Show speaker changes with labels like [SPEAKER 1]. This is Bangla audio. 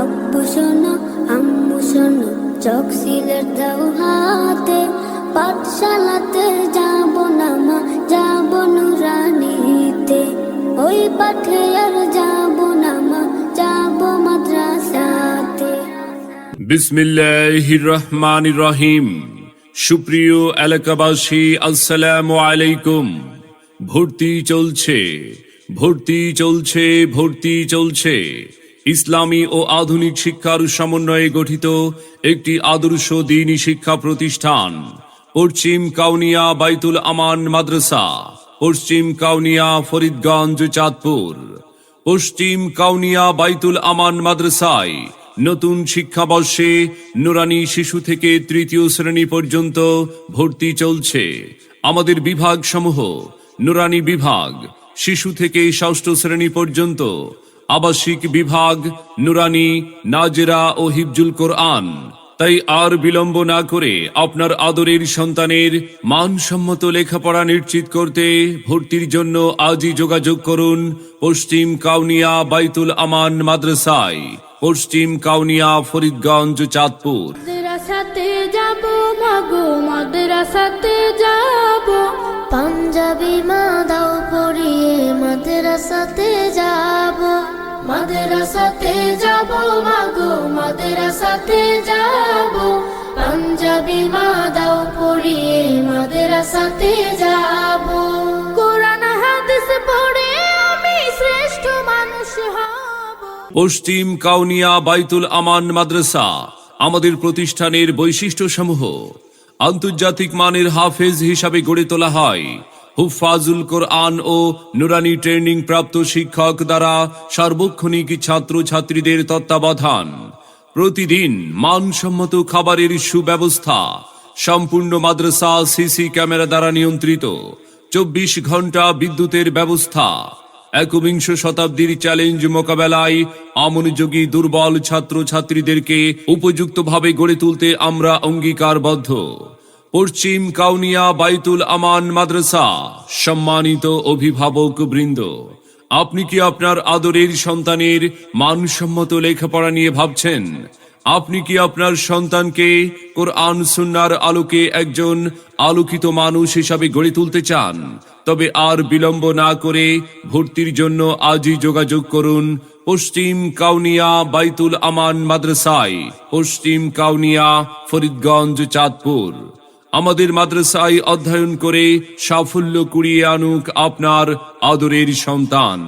[SPEAKER 1] আব্বু শোনো আম্মু শোনো, চোখ সিলেট দাও হাতে, পাঠশালাতে যাব না মা, যাব নুরানিতে। ওই পাঠে আর যাব না মা, যাব মাদ্রাসাতে।
[SPEAKER 2] বিসমিল্লাহির রহমানির রহিম। সুপ্রিয় এলাকাবাসী, আসসালামু আলাইকুম। ভর্তি চলছে, ভর্তি চলছে, ভর্তি চলছে। ইসলামী ও আধুনিক শিক্ষার সমন্বয়ে গঠিত একটি আদর্শ দ্বীনী শিক্ষা প্রতিষ্ঠান পশ্চিম কাউনিয়া বাইতুল আমান মাদ্রাসা, পশ্চিম কাউনিয়া ফরিদগঞ্জ চাঁদপুর। পশ্চিম কাউনিয়া বাইতুল আমান মাদ্রাসায় নতুন শিক্ষাবর্ষে নুরানি শিশু থেকে তৃতীয় শ্রেণী পর্যন্ত ভর্তি চলছে। আমাদের বিভাগ সমূহ: নুরানি বিভাগ শিশু থেকে ষষ্ঠ শ্রেণী পর্যন্ত, আবাসিক বিভাগ নুরানি, নাজেরা ও হিফজুল কোরআন। তাই আর বিলম্ব না করে আপনার আদরের সন্তানের মানসম্মত লেখাপড়া নিশ্চিত করতে ভর্তির জন্য আজই যোগাযোগ করুন পশ্চিম কাউনিয়া বাইতুল আমান মাদ্রাসায়, পশ্চিম কাউনিয়া ফরিদগঞ্জ চাঁদপুর।
[SPEAKER 1] মাদ্রাসাতে যাব মাগো, মাদ্রাসাতে যাব, পাঞ্জাবি মা দাও পরিয়ে মাদ্রাসাতে যাব। মাদ্রাসাতে যাব মাগো, মাদ্রাসাতে যাব, পাঞ্জাবি মা দাও পরিয়ে মাদ্রাসাতে যাব। কোরআন হাদিস পড়ে আমি শ্রেষ্ঠ মানুষ হব।
[SPEAKER 2] পশ্চিম কাউনিয়া বাইতুল আমান মাদ্রাসা। আমাদের প্রতিষ্ঠানের বৈশিষ্ট্যসমূহ: আন্তর্জাতিক মানের হাফেজ হিসাবে গড়ে তোলা হয়। হুফাজুল কোরআন ও নুরানি ট্রেনিং প্রাপ্ত শিক্ষক দ্বারা সার্বক্ষণিক ছাত্র ছাত্রীদের তত্ত্বাবধান। প্রতিদিন মানসম্মত খাবারের সুব্যবস্থা। সম্পূর্ণ মাদ্রাসা সিসি ক্যামেরা দ্বারা নিয়ন্ত্রিত। 24 ঘন্টা বিদ্যুতের ব্যবস্থা। একবিংশ শতাব্দীর চ্যালেঞ্জ মোকাবেলায় অমনোযোগী দুর্বল ছাত্র ছাত্রীদেরকে উপযুক্তভাবে গড়ে তুলতে আমরা অঙ্গীকারবদ্ধ। পশ্চিম কাউনিয়া বাইতুল আমান মাদ্রাসা। সম্মানিত অভিভাবক বৃন্দ, আপনি কি আপনার আদরের সন্তানের মানসম্মত লেখাপড়া নিয়ে ভাবছেন? আপনি কি আপনার সন্তানকে কোরআন সুন্নাহর আলোকে একজন আলোকিত মানুষ হিসাবে গড়ে তুলতে চান? তবে আর বিলম্ব না করে ভর্তির জন্য আজই যোগাযোগ করুন পশ্চিম কাউনিয়া বাইতুল আমান মাদ্রাসায়, পশ্চিম কাউনিয়া ফরিদগঞ্জ চাঁদপুর। আমাদের মাদ্রাসায় অধ্যয়ন করে সাফল্য কুড়িয়ে আনুক আপনার আদরের সন্তান।